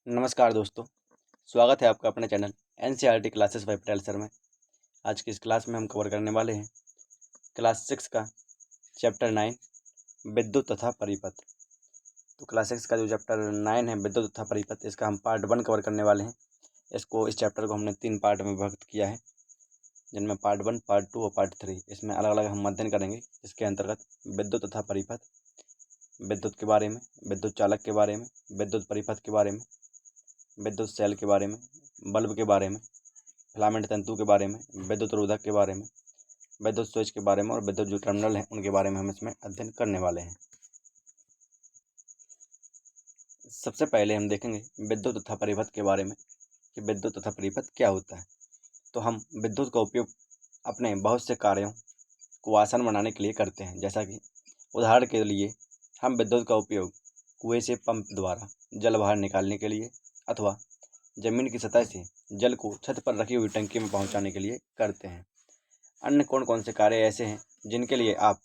नमस्कार दोस्तों, स्वागत है आपका अपने channel NCERT classes bye Patel sir में। आज की इस क्लास में हम कवर करने वाले हैं क्लास 6 का चैप्टर 9 विद्युत तथा परिपथ। तो क्लास 6 का जो चैप्टर 9 है विद्युत तथा परिपथ, इसका हम पार्ट 1 कवर करने वाले हैं। इस चैप्टर को हमने 3 पार्ट में विभक्त किया है, जिनमें पार्ट 1, पार्ट 2 और पार्ट 3। इसमें अलग अलग हम अध्ययन करेंगे। इसके अंतर्गत विद्युत तथा परिपथ, विद्युत के बारे में, विद्युत चालक के बारे में, विद्युत परिपथ के बारे में, विद्युत सेल के बारे में, बल्ब के बारे में, फिलामेंट तंतु के बारे में, विद्युत रोधक के बारे में, विद्युत स्विच के बारे में और विद्युत जो टर्मिनल हैं उनके बारे में हम इसमें अध्ययन करने वाले हैं। सबसे पहले हम देखेंगे विद्युत तथा परिपथ के बारे में कि विद्युत तथा परिपथ क्या होता है। तो हम विद्युत का उपयोग अपने बहुत से कार्यों को आसान बनाने के लिए करते हैं। जैसा कि उदाहरण के लिए हम विद्युत का उपयोग कुएं से पंप द्वारा जल बाहर निकालने के लिए अथवा जमीन की सतह से जल को छत पर रखी हुई टंकी में पहुंचाने के लिए करते हैं। अन्य कौन कौन से कार्य ऐसे हैं जिनके लिए आप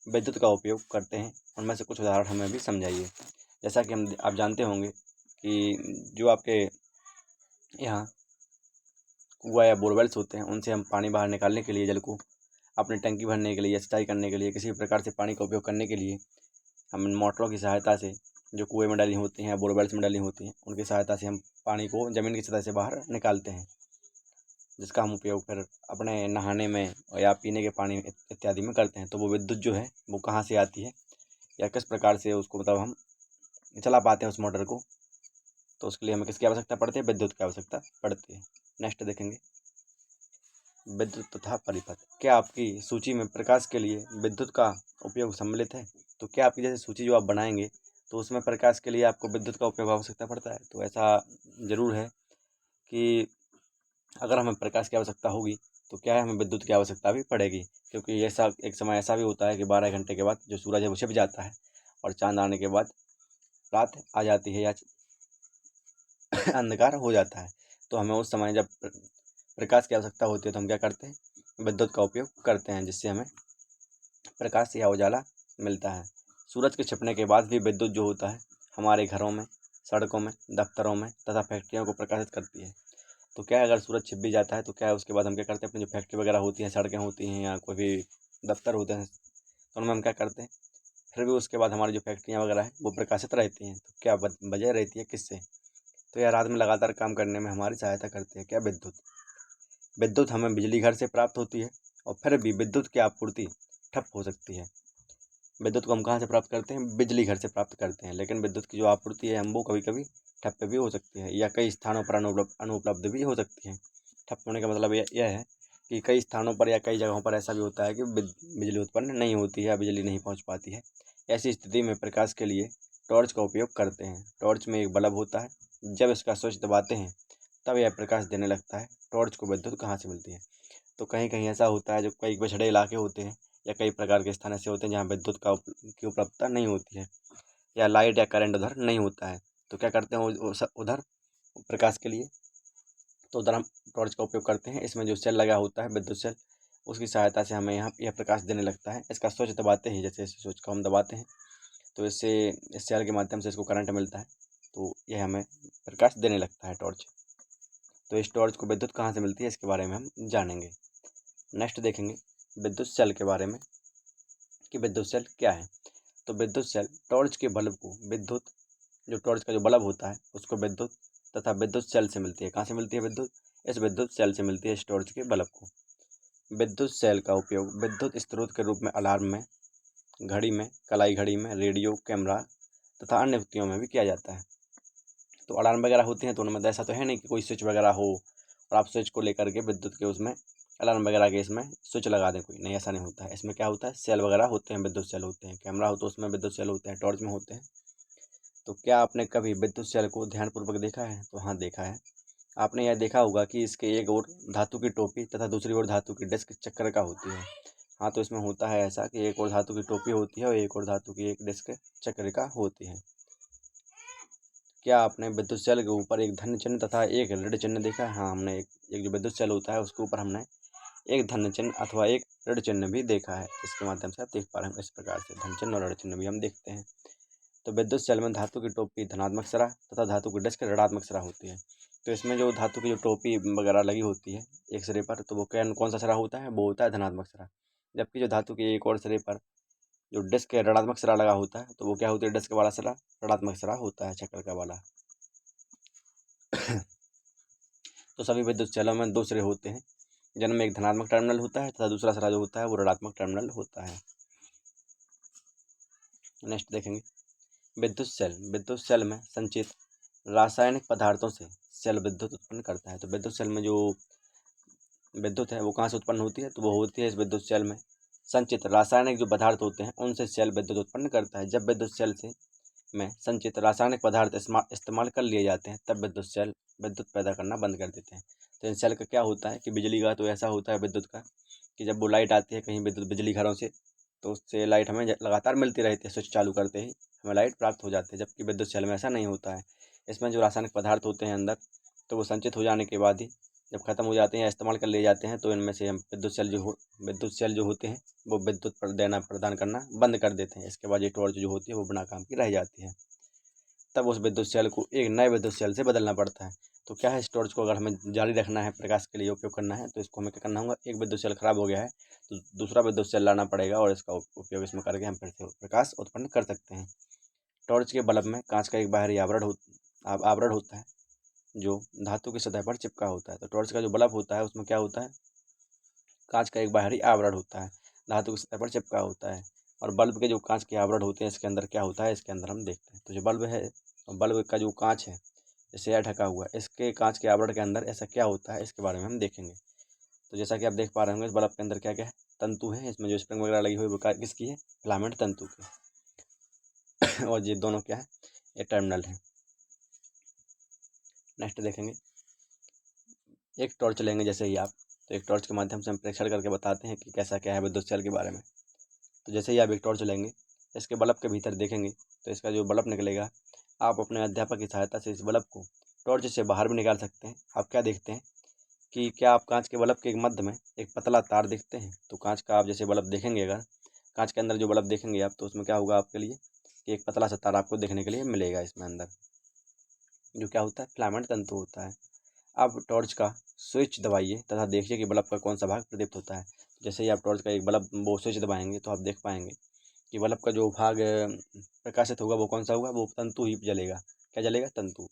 विद्युत का उपयोग करते हैं, उनमें से कुछ उदाहरण हमें भी समझाइए। जैसा कि आप जानते होंगे कि जो आपके यहाँ कुआं या बोरवेल्स होते हैं, उनसे हम पानी बाहर निकालने के लिए, जल को अपनी टंकी भरने के लिए या सिंचाई करने के लिए, किसी भी प्रकार से पानी का उपयोग करने के लिए हम इन मोटरों की सहायता से, जो कुएं में डली होती हैं, बोरवेल्स में डली होती हैं, उनकी सहायता से हम पानी को ज़मीन की सतह से बाहर निकालते हैं, जिसका हम उपयोग फिर अपने नहाने में या पीने के पानी इत्यादि में करते हैं। तो वो विद्युत जो है वो कहाँ से आती है या किस प्रकार से उसको हम चला पाते हैं उस मोटर को, तो उसके लिए हमें किसकी आवश्यकता पड़ती है? विद्युत की आवश्यकता पड़ती है। नेक्स्ट देखेंगे विद्युत तथा परिपथ। क्या आपकी सूची में प्रकाश के लिए विद्युत का उपयोग सम्मिलित है? तो क्या आपकी जैसे सूची जो आप बनाएंगे तो उसमें प्रकाश के लिए आपको विद्युत का उपयोग आवश्यकता पड़ता है? तो ऐसा ज़रूर है कि अगर हमें प्रकाश की आवश्यकता होगी तो क्या है, हमें विद्युत की आवश्यकता भी पड़ेगी, क्योंकि ऐसा एक समय ऐसा भी होता है कि 12 घंटे के बाद जो सूरज है वो छिप जाता है और चाँद आने के बाद रात आ जाती है या अंधकार हो जाता है। तो हमें उस समय जब प्रकाश की आवश्यकता होती है तो हम क्या करते हैं? विद्युत का उपयोग करते हैं, जिससे हमें प्रकाश या उजाला मिलता है। सूरज के छिपने के बाद भी विद्युत जो होता है हमारे घरों में, सड़कों में, दफ्तरों में तथा फैक्ट्रियों को प्रकाशित करती है। तो क्या है, अगर सूरज छिप भी जाता है तो क्या है, उसके बाद हम क्या करते हैं, अपनी जो फैक्ट्री वगैरह होती हैं, सड़कें होती हैं या कोई भी दफ्तर होते हैं, तो उनमें हम क्या करते हैं, फिर भी उसके बाद हमारी जो फैक्ट्रियाँ वगैरह हैं वो प्रकाशित रहती हैं। तो क्या वजह रहती है किससे? तो यह रात में लगातार काम करने में हमारी सहायता करती है। क्या? विद्युत। विद्युत हमें बिजली घर से प्राप्त होती है और फिर भी विद्युत की आपूर्ति ठप हो सकती है। विद्युत को हम कहाँ से प्राप्त करते हैं? बिजली घर से प्राप्त करते हैं, लेकिन विद्युत की जो आपूर्ति है हम वो कभी कभी ठप्प भी हो सकती है या कई स्थानों पर अनुपलब्ध भी हो सकती है। ठप्प होने का मतलब यह है कि कई स्थानों पर या कई जगहों पर ऐसा भी होता है कि बिजली उत्पन्न नहीं होती है या बिजली नहीं पहुंच पाती है। ऐसी स्थिति में प्रकाश के लिए टॉर्च का उपयोग करते हैं। टॉर्च में एक बल्ब होता है, जब इसका स्विच दबाते हैं तब यह प्रकाश देने लगता है। टॉर्च को विद्युत कहाँ से मिलती है? तो कहीं कहीं ऐसा होता है, जो कई पिछड़े इलाके होते हैं या कई प्रकार के स्थान ऐसे होते हैं जहाँ विद्युत की उपलब्धता नहीं होती है या लाइट या करंट उधर नहीं होता है। तो क्या करते हैं उधर प्रकाश के लिए, तो उधर हम टॉर्च का उपयोग करते हैं। इसमें जो सेल लगा होता है, विद्युत सेल, उसकी सहायता से हमें यहाँ यह प्रकाश देने लगता है। इसका स्विच दबाते ही, जैसे इस स्विच को हम दबाते हैं तो इससे इस सेल के माध्यम से इसको करंट मिलता है, तो यह हमें प्रकाश देने लगता है टॉर्च। तो इस टॉर्च को विद्युत कहाँ से मिलती है, इसके बारे में हम जानेंगे। नेक्स्ट देखेंगे विद्युत सेल के बारे में कि विद्युत सेल क्या है। तो विद्युत सेल टॉर्च के बल्ब को विद्युत, जो टॉर्च का जो बल्ब होता है उसको विद्युत तथा विद्युत सेल से मिलती है। कहाँ से मिलती है? विद्युत, इस विद्युत सेल से मिलती है इस टॉर्च के बल्ब को। विद्युत सेल का उपयोग विद्युत स्रोत के रूप में अलार्म में, घड़ी में, कलाई घड़ी में, रेडियो, कैमरा तथा अन्य युक्तियों में भी किया जाता है। तो अलार्म वगैरह होती हैं तो उनमें ऐसा तो है नहीं कि कोई स्विच वगैरह हो और आप स्विच को लेकर के विद्युत के उसमें अलार्म वगैरह के इसमें स्विच लगा दें, कोई नहीं, ऐसा नहीं होता है। इसमें क्या होता है, सेल वगैरह होते हैं, विद्युत सेल होते हैं। कैमरा हो तो उसमें विद्युत सेल होते हैं, टॉर्च में होते हैं। तो क्या आपने कभी विद्युत सेल को ध्यानपूर्वक देखा है? तो हाँ, देखा है। आपने यह देखा होगा कि इसके एक ओर धातु की टोपी तथा दूसरी ओर धातु की डिस्क चक्कर का होती है। हाँ, तो इसमें होता है ऐसा कि एक ओर धातु की टोपी होती है और एक ओर धातु की एक डिस्क चक्र का होती है। क्या आपने विद्युत सेल के ऊपर एक धन चिन्ह तथा एक ऋण चिन्ह देखा है? हाँ, हमने एक जो विद्युत सेल होता है उसके ऊपर हमने एक धन चिन्ह अथवा एक ऋण चिन्ह भी देखा है। इसके माध्यम से आप देख पा रहे हैं, इस प्रकार से धन चिन्ह और ऋण चिन्ह भी हम देखते हैं। तो विद्युत सेल में धातु की टोपी धनात्मक सिरा तथा धातु की डिस्क ऋणात्मक सिरा होती है। तो इसमें जो धातु की जो टोपी वगैरह लगी होती है एक सिरे पर, तो वो कौन सा सिरा होता है, वो होता है धनात्मक सिरा। जबकि जो धातु की एक और सिरे पर जो डिस्क है ऋणात्मक सिरा लगा होता है, तो वो क्या होती है, डिस्क वाला सिरा ऋणात्मक सिरा होता है, चक्कर का वाला। तो सभी विद्युत सेलों में दो सिरे होते हैं, जिनमें एक धनात्मक टर्मिनल होता है तथा दूसरा सिरा जो होता है वो ऋणात्मक टर्मिनल होता है। नेक्स्ट देखेंगे विद्युत सेल में संचित रासायनिक पदार्थों से सेल विद्युत उत्पन्न करता है। तो विद्युत सेल में जो विद्युत है वो कहाँ से उत्पन्न होती है, तो वो होती है इस विद्युत सेल में संचित रासायनिक जो पदार्थ होते हैं उनसे सेल विद्युत उत्पन्न करता है। जब विद्युत सेल से में संचित रासायनिक पदार्थ इस्तेमाल कर लिए जाते हैं, तब विद्युत सेल विद्युत पैदा करना बंद कर देते हैं। तो इन सेल का क्या होता है कि बिजली का तो ऐसा होता है विद्युत का कि जब वो लाइट आती है कहीं विद्युत बिजली घरों से, तो उससे लाइट हमें लगातार मिलती रहती है, स्विच चालू करते ही हमें लाइट प्राप्त हो जाती है। जबकि विद्युत सेल में ऐसा नहीं होता है। इसमें जो रासायनिक पदार्थ होते हैं अंदर, तो वो संचित हो जाने के बाद ही जब ख़त्म हो जाते हैं या इस्तेमाल कर लिए जाते हैं, तो इनमें से हम विद्युत सेल जो होते हैं वो विद्युत प्रदान करना बंद कर देते हैं। इसके बाद ये टॉर्च जो होती है वो बिना काम की रह जाती है। तब उस विद्युत सेल को एक नए विद्युत सेल से बदलना पड़ता है। तो क्या है, इस टॉर्च को अगर हमें जारी रखना है, प्रकाश के लिए उपयोग करना है, तो इसको हमें क्या करना होगा, एक विद्युत सेल खराब हो गया है तो दूसरा विद्युत सेल लाना पड़ेगा और इसका उपयोग इसमें करके हम फिर से प्रकाश उत्पन्न कर सकते हैं। टॉर्च के बल्ब में कांच का एक बाहरी आवरण होता है जो धातु की सतह पर चिपका होता है। तो टॉर्च का जो बल्ब होता है उसमें क्या होता है, कांच का एक बाहरी आवरण होता है, धातु की सतह पर चिपका होता है। और बल्ब के जो कांच के आवरण होते हैं इसके अंदर क्या होता है, इसके अंदर हम देखते हैं। तो जो बल्ब है, बल्ब का जो कांच है इससे यह ढका हुआ है, इसके कांच के आवरण के अंदर ऐसा क्या होता है इसके बारे में हम देखेंगे। तो जैसा कि आप देख पा रहे होंगे, इस बल्ब के अंदर क्या क्या है, तंतु है। इसमें जो स्प्रिंग वगैरह लगी हुई है वो किसकी है, फिलामेंट तंतु की। और ये दोनों क्या है, ये टर्मिनल है। नेक्स्ट देखेंगे, एक टॉर्च लेंगे जैसे ही आप, तो एक टॉर्च के माध्यम से हम परीक्षण करके बताते हैं कि कैसा क्या है विद्युत सेल के बारे में। तो जैसे ही आप एक टॉर्च लेंगे, इसके बल्ब के भीतर देखेंगे तो इसका जो बल्ब निकलेगा, आप अपने अध्यापक की सहायता से इस बल्ब को टॉर्च से बाहर भी निकाल सकते हैं। आप क्या देखते हैं कि क्या आप कांच के बल्ब के मध्य में एक पतला तार देखते हैं। तो कांच का आप जैसे बल्ब देखेंगे, अगर कांच के अंदर जो बल्ब देखेंगे आप, तो उसमें क्या होगा आपके लिए कि एक पतला सा तार आपको देखने के लिए मिलेगा इसमें अंदर, जो क्या होता है, फिलामेंट तंतु होता है। अब टॉर्च का स्विच दबाइए तथा देखिए कि बल्ब का कौन सा भाग प्रदीप्त होता है। जैसे ही आप टॉर्च का एक बल्ब वो स्विच दबाएंगे तो आप देख पाएंगे कि बल्ब का जो भाग प्रकाशित होगा वो कौन सा होगा, वो तंतु ही जलेगा। क्या जलेगा, तंतु।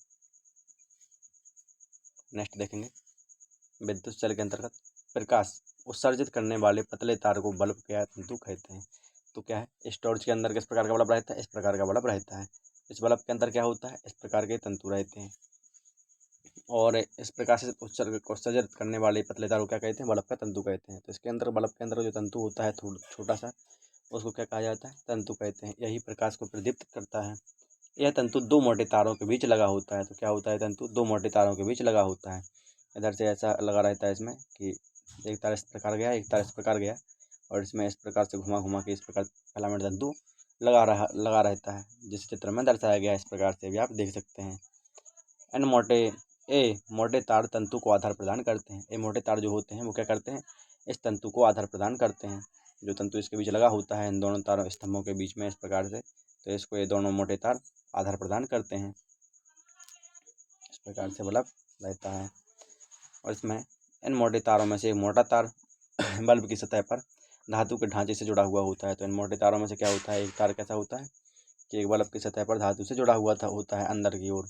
नेक्स्ट देखेंगे, विद्युत सेल के अंतर्गत प्रकाश उत्सर्जित करने वाले पतले तार को बल्ब या तंतु कहते हैं। तो क्या है, इस टॉर्च के अंदर किस प्रकार का बल्ब रहता है, इस प्रकार का बल्ब रहता है। इस बल्ब के अंदर क्या होता है, इस प्रकार के तंतु रहते हैं। और इस प्रकार से उत्सर्जित करने वाले पतले तार को क्या कहते हैं, बल्ब का तंतु कहते हैं। तो इसके अंदर बल्ब के अंदर जो तंतु होता है छोटा सा, उसको क्या कहा जाता है, तंतु कहते हैं। यही प्रकाश को प्रदीप्त करता है। यह तंतु दो मोटे तारों के बीच लगा होता है। तो क्या होता है, तंतु दो मोटे तारों के बीच लगा होता है। इधर से ऐसा लगा रहता है इसमें कि एक तार इस प्रकार गया, एक तार इस प्रकार गया, और इसमें इस प्रकार से घुमा घुमा के इस प्रकार फिलामेंट तंतु लगा रहता है, जिस चित्र में दर्शाया गया है। इस प्रकार से भी आप देख सकते हैं। मोटे तार तंतु को आधार प्रदान करते हैं। ये मोटे तार जो होते हैं वो क्या करते हैं, इस तंतु को आधार प्रदान करते हैं। जो तंतु इसके बीच लगा होता है इन दोनों तारों स्तंभों के बीच में इस प्रकार से, तो इसको ये दोनों मोटे तार आधार प्रदान करते हैं। इस प्रकार से बल्ब रहता है। और इसमें इन मोटे तारों में से एक मोटा तार बल्ब की सतह पर धातु के ढांचे से जुड़ा हुआ होता है। तो इन मोटे तारों में से क्या होता है, एक तार कैसा होता है कि एक बल्ब की सतह पर धातु से जुड़ा हुआ होता है अंदर की ओर।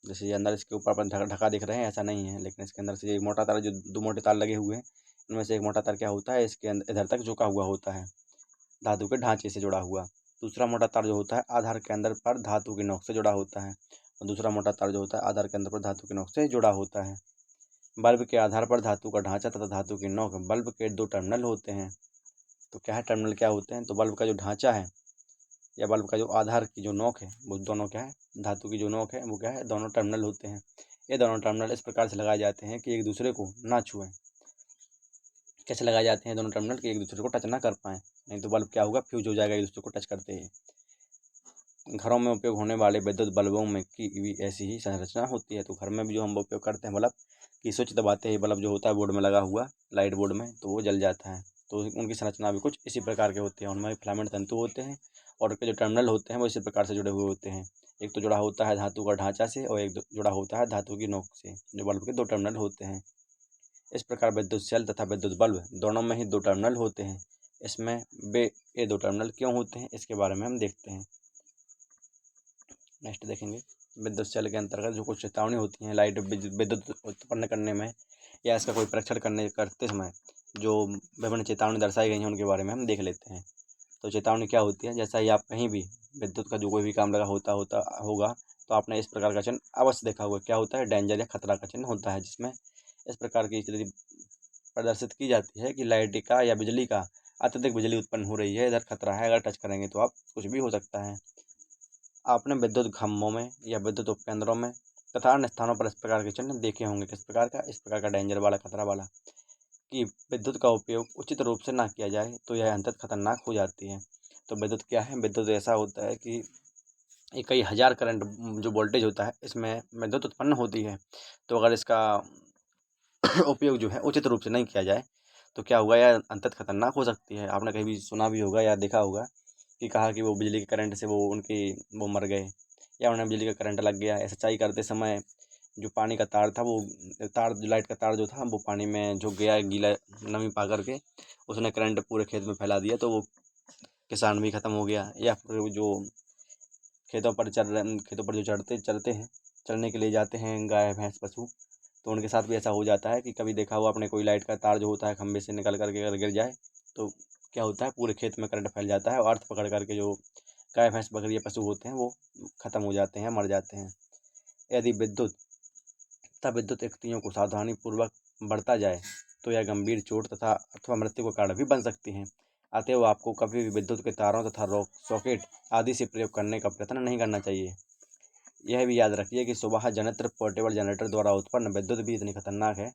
जैसे ये अंदर इसके ऊपर अपन ढका दिख रहे हैं, ऐसा नहीं है, लेकिन इसके अंदर से एक मोटा तार, जो दो मोटे तार लगे हुए हैं, इनमें से एक मोटा तार क्या होता है, इसके अंदर इधर तक झुका हुआ होता है, धातु के ढांचे से जुड़ा हुआ। दूसरा मोटा तार जो होता है आधार के अंदर पर धातु की नोक से जुड़ा होता है, और दूसरा मोटा तार जो होता है आधार के अंदर पर धातु की नोक से जुड़ा होता है। बल्ब के आधार पर धातु का ढांचा तथा धातु की नोक, बल्ब के दो टर्मिनल होते हैं। तो क्या है, टर्मिनल क्या होते हैं, तो बल्ब का जो ढांचा है या बल्ब का जो आधार की जो नोक है, वो दोनों क्या है, धातु की जो नोक है वो क्या है, दोनों टर्मिनल होते हैं। ये दोनों टर्मिनल इस प्रकार से लगाए जाते हैं कि एक दूसरे को ना छुएं। कैसे लगाए जाते हैं दोनों टर्मिनल, कि एक दूसरे को टच ना कर पाएँ, नहीं तो बल्ब क्या होगा, फ्यूज हो जाएगा एक दूसरे को टच करते ही। घरों में उपयोग होने वाले विद्युत बल्बों में की भी ऐसी ही संरचना होती है। तो घर में भी जो हम उपयोग करते हैं बल्ब, की स्विच दबाते ही बल्ब जो होता है बोर्ड में लगा हुआ, लाइट बोर्ड में, तो वो जल जाता है। तो उनकी संरचना भी कुछ इसी प्रकार के होते हैं। उनमें फिलामेंट तंतु होते हैं और उनके जो टर्मिनल होते हैं वो इसी प्रकार से जुड़े हुए होते हैं। एक तो जुड़ा होता है धातु का ढांचा से और एक जुड़ा होता है धातु की नोक से, जो बल्ब के 2 टर्मिनल होते हैं। इस प्रकार विद्युत सेल तथा विद्युत बल्ब दोनों में ही 2 टर्मिनल होते हैं। इसमें ये 2 टर्मिनल क्यों होते हैं, इसके बारे में हम देखते हैं। नेक्स्ट देखेंगे, विद्युत सेल के अंतर्गत जो कुछ चेतावनी होती हैं लाइट विद्युत उत्पन्न करने में या इसका कोई परीक्षण करते समय जो विभिन्न चेतावनी दर्शाई गई हैं उनके बारे में हम देख लेते हैं। तो चेतावनी क्या होती है, जैसा ही आप कहीं भी विद्युत का जो कोई भी काम लगा होता होगा तो आपने इस प्रकार का चिन्ह अवश्य देखा होगा। क्या होता है, डेंजर या खतरा का चिन्ह होता है, जिसमें इस प्रकार की स्थिति प्रदर्शित की जाती है कि लाइट का या बिजली का अत्यधिक बिजली उत्पन्न हो रही है, इधर खतरा है, अगर टच करेंगे तो आप कुछ भी हो सकता है। आपने विद्युत खंभों में या विद्युत उपकेंद्रों में तथा अन्य स्थानों पर इस प्रकार के चिन्ह देखे होंगे। किस प्रकार का, इस प्रकार का डेंजर वाला, खतरा वाला, कि विद्युत का उपयोग उचित रूप से ना किया जाए तो यह अंततः खतरनाक हो जाती है। तो विद्युत क्या है, विद्युत ऐसा होता है कि ये कई हज़ार करंट जो वोल्टेज होता है इसमें विद्युत उत्पन्न होती है। तो अगर इसका उपयोग जो है उचित रूप से नहीं किया जाए तो क्या होगा, यह अंततः खतरनाक हो सकती है। आपने कहीं भी सुना भी होगा या देखा होगा कि कहा कि वो बिजली के करंट से वो मर गए या उन्हें बिजली का करंट लग गया। सच्चाई करते समय जो पानी का तार था वो जो लाइट का तार जो था वो पानी में झुक गया, गीला नमी पा करके उसने करंट पूरे खेत में फैला दिया, तो वो किसान भी ख़त्म हो गया। या फिर जो खेतों पर जो चरते हैं, चरने के लिए जाते हैं गाय भैंस पशु, तो उनके साथ भी ऐसा हो जाता है कि कभी देखा हुआ आपने कोई लाइट का तार जो होता है खंभे से निकल करके अगर गिर जाए तो क्या होता है, पूरे खेत में करंट फैल जाता है और अर्थ पकड़ करके जो गाय भैंस बकरी या पशु होते हैं वो ख़त्म हो जाते हैं, मर जाते हैं। यदि विद्युत युक्तियों को सावधानीपूर्वक बरता जाए तो यह गंभीर चोट तथा अथवा मृत्यु का कारण भी बन सकती हैं। अतएव आपको कभी भी विद्युत के तारों तथा सॉकेट आदि से प्रयोग करने का प्रयत्न नहीं करना चाहिए। यह भी याद रखिए कि सुबह जनित्र पोर्टेबल जनरेटर द्वारा उत्पन्न विद्युत भी इतनी खतरनाक है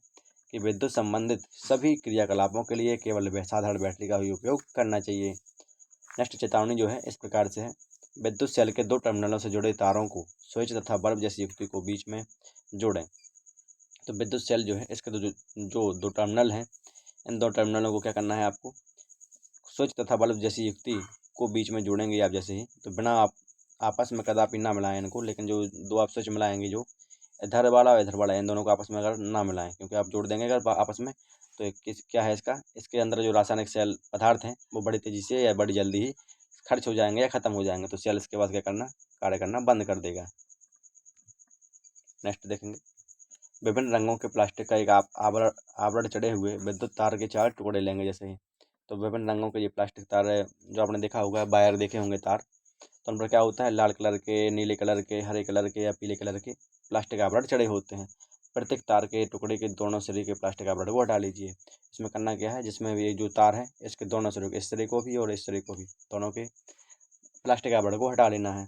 कि विद्युत संबंधित सभी क्रियाकलापों के लिए केवल साधारण बैटरी का ही उपयोग करना चाहिए। नेक्स्ट चेतावनी जो है इस प्रकार से है, विद्युत सेल के 2 टर्मिनलों से जुड़े तारों को स्विच तथा बल्ब जैसी युक्ति को बीच में जोड़ें। तो विद्युत सेल जो है इसके जो 2 टर्मिनल हैं, इन 2 टर्मिनलों को क्या करना है आपको, स्विच तथा बल्ब जैसी युक्ति को बीच में जोड़ेंगे आप जैसे ही, तो बिना आप आपस में कदापि ना मिलाएं इनको। लेकिन जो 2 आप स्विच मिलाएंगे, जो इधर वाला और इधर वाला, इन दोनों को आपस में अगर ना मिलाएं, क्योंकि आप जोड़ देंगे अगर आपस में तो क्या है इसके अंदर जो रासायनिक सेल पदार्थ हैं वो बड़ी तेज़ी से या बड़ी जल्दी ही खर्च हो जाएंगे या ख़त्म हो जाएंगे। तो सेल इसके बाद क्या करना, कार्य करना बंद कर देगा। नेक्स्ट देखेंगे, विभिन्न रंगों के प्लास्टिक का एक आवरण चढ़े हुए विद्युत तार के 4 टुकड़े लेंगे जैसे ही। तो विभिन्न रंगों के ये प्लास्टिक तार है, जो आपने देखा होगा, वायर देखे होंगे तार, तो उन पर क्या होता है, लाल कलर के, नीले कलर के, हरे कलर के या पीले कलर के प्लास्टिक आवरण चढ़े होते हैं। प्रत्येक तार के टुकड़े के दोनों सिरे के प्लास्टिक आवरण को हटा लीजिए। इसमें करना क्या है, जिसमें ये जो तार है इसके दोनों सिरों के, इस सिरे को भी और इस सिरे को भी, दोनों के प्लास्टिक आवरण को हटा लेना है।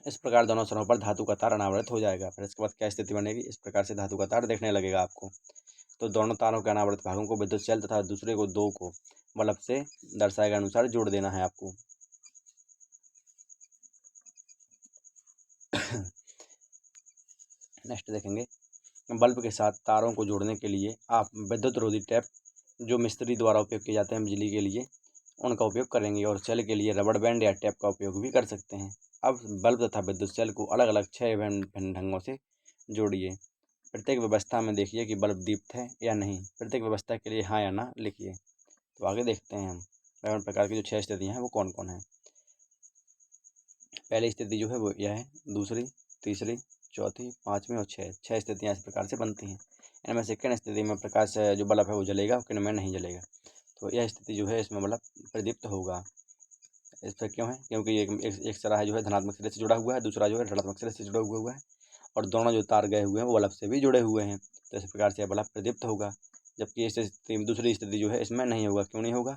इस प्रकार दोनों सिरों पर धातु का तार अनावृत हो जाएगा। फिर इसके बाद क्या स्थिति बनेगी, इस प्रकार से धातु का तार देखने लगेगा आपको। तो दोनों तारों के अनावृत भागों को विद्युत सेल तथा दूसरे को 2 को बल्ब से दर्शाए गए अनुसार जोड़ देना है आपको। नेक्स्ट देखेंगे, बल्ब के साथ तारों को जोड़ने के लिए आप विद्युत रोधी टेप जो मिस्त्री द्वारा उपयोग किए जाते हैं बिजली के लिए, उनका उपयोग करेंगे और सेल के लिए रबड़ बैंड या टेप का उपयोग भी कर सकते हैं। अब बल्ब तथा विद्युत सेल को अलग अलग 6 भिन्न ढंगों से जोड़िए। प्रत्येक व्यवस्था में देखिए कि बल्ब दीप्त है या नहीं। प्रत्येक व्यवस्था के लिए हाँ या ना लिखिए। तो आगे देखते हैं हम विभिन्न प्रकार की जो 6 स्थितियाँ हैं वो कौन कौन है। पहली स्थिति जो है वो यह है, दूसरी, तीसरी, चौथी, 5वीं और 6 स्थितियाँ इस प्रकार से बनती हैं। इनमें से किन स्थिति में प्रकाश जो बल्ब है वो जलेगा और किन में नहीं जलेगा। तो यह स्थिति जो है इसमें बल्ब प्रदीप्त होगा। इस पर क्यों है, क्योंकि एक सिरा है जो है धनात्मक सिरे से जुड़ा हुआ है, दूसरा जो है ऋणात्मक सिरे से जुड़ा हुआ है और दोनों जो तार गए हुए हैं वो बल्ब से भी जुड़े हुए हैं। तो इस प्रकार से यह बल्ब प्रदीप्त होगा। जबकि दूसरी स्थिति जो है इसमें नहीं होगा। क्यों नहीं होगा,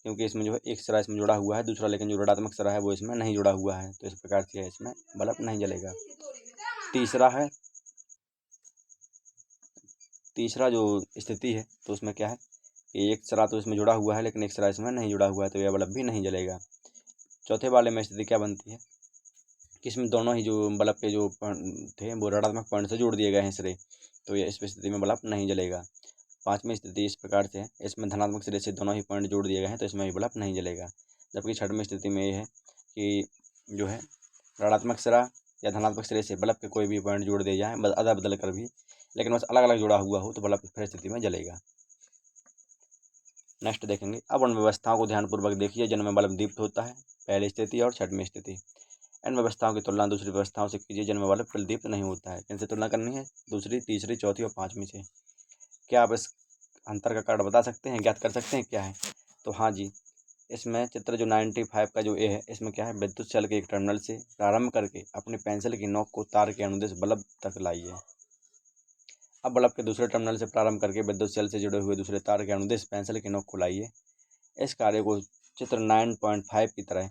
क्योंकि इसमें जो है एक सिरा इसमें जुड़ा हुआ है, दूसरा लेकिन जो ऋणात्मक सिरा है वो इसमें नहीं जुड़ा हुआ है। तो इस प्रकार से इसमें बल्ब नहीं जलेगा। तीसरा जो स्थिति है तो उसमें क्या है कि एक सिरा तो इसमें जुड़ा हुआ है लेकिन एक सिरा इसमें नहीं जुड़ा हुआ है, तो यह बल्ब भी नहीं जलेगा। चौथे वाले में स्थिति क्या बनती है कि इसमें दोनों ही जो बल्ब के जो पॉइंट थे वो ऋणात्मक पॉइंट से जोड़ दिए गए हैं सिरे, तो यह इस स्थिति में बल्ब नहीं जलेगा। पाँचवीं स्थिति इस प्रकार से है, इसमें धनात्मक सिरे से दोनों ही पॉइंट जोड़ दिए गए हैं, तो इसमें भी बल्ब नहीं जलेगा। जबकि छठवीं स्थिति में ये है कि जो है ऋणात्मक सिरा या धनात्मक सिरे से बल्ब के कोई भी पॉइंट जोड़ दिए जाएँ अदल बदल कर भी, लेकिन बस अलग अलग जुड़ा हुआ हो तो बल्ब फिर स्थिति में जलेगा। नेक्स्ट देखेंगे, अब उन व्यवस्थाओं को ध्यानपूर्वक देखिए जिनमें बल्ब दीप्त होता है, पहली स्थिति और छठवीं स्थिति। इन व्यवस्थाओं की तुलना दूसरी व्यवस्थाओं से कीजिए जिनमें बल्ब प्रदीप्त नहीं होता है। इनसे तुलना करनी है दूसरी, तीसरी, चौथी और पाँचवीं से। क्या आप इस अंतर का कारण बता सकते हैं, ज्ञात कर सकते हैं क्या है? तो हाँ जी, इसमें चित्र जो 95 का जो ए है, इसमें क्या है, विद्युत सेल के एक टर्मिनल से प्रारंभ करके अपने पेंसिल की नोक को तार के अनुदेश बल्ब तक लाइए। अब बल्ब के दूसरे टर्मिनल से प्रारंभ करके विद्युत सेल से जुड़े हुए दूसरे तार के अनुदेश पेंसिल की नोक को लाइए। इस कार्य को चित्र 9.5 की तरह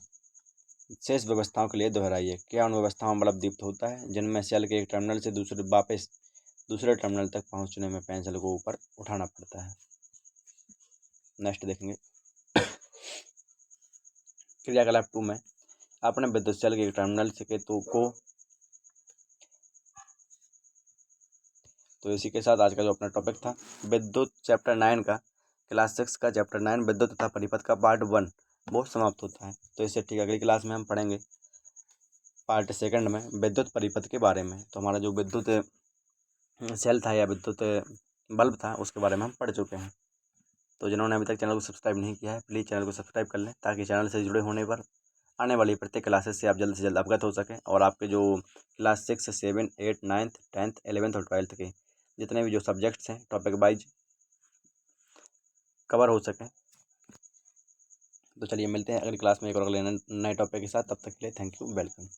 शेष व्यवस्थाओं के लिए दोहराइए। क्या उन व्यवस्थाओं में बल्ब दीप्त होता है जिनमें सेल के एक टर्मिनल से दूसरे टर्मिनल तक पहुंचने में पेंसिल को ऊपर उठाना पड़ता है। नेक्स्ट देखेंगे, क्रियाकलाप 2 में अपने विद्युत सेल के एक टर्मिनल से तो इसी के साथ आज का जो अपना टॉपिक था विद्युत चैप्टर 9 का, क्लास 6 का चैप्टर 9 विद्युत तथा परिपथ का पार्ट 1 वो समाप्त होता है। तो इससे ठीक अगली क्लास में हम पढ़ेंगे पार्ट 2 में विद्युत परिपथ के बारे में। तो हमारा जो विद्युत सेल था या विद्युत बल्ब था उसके बारे में हम पढ़ चुके हैं। तो जिन्होंने अभी तक चैनल को सब्सक्राइब नहीं किया है प्लीज़ चैनल को सब्सक्राइब कर लें, ताकि चैनल से जुड़े होने पर आने वाली प्रत्येक क्लासेस से आप जल्द से जल्द अवगत हो सकें और आपके जो क्लास 6, 7, 8, 9th, 10th, 11th और 12th के जितने भी जो सब्जेक्ट्स हैं टॉपिक वाइज कवर हो सकें। तो चलिए मिलते हैं अगली क्लास में एक और अगले नए टॉपिक के साथ। तब तक के लिए थैंक यू, वेलकम।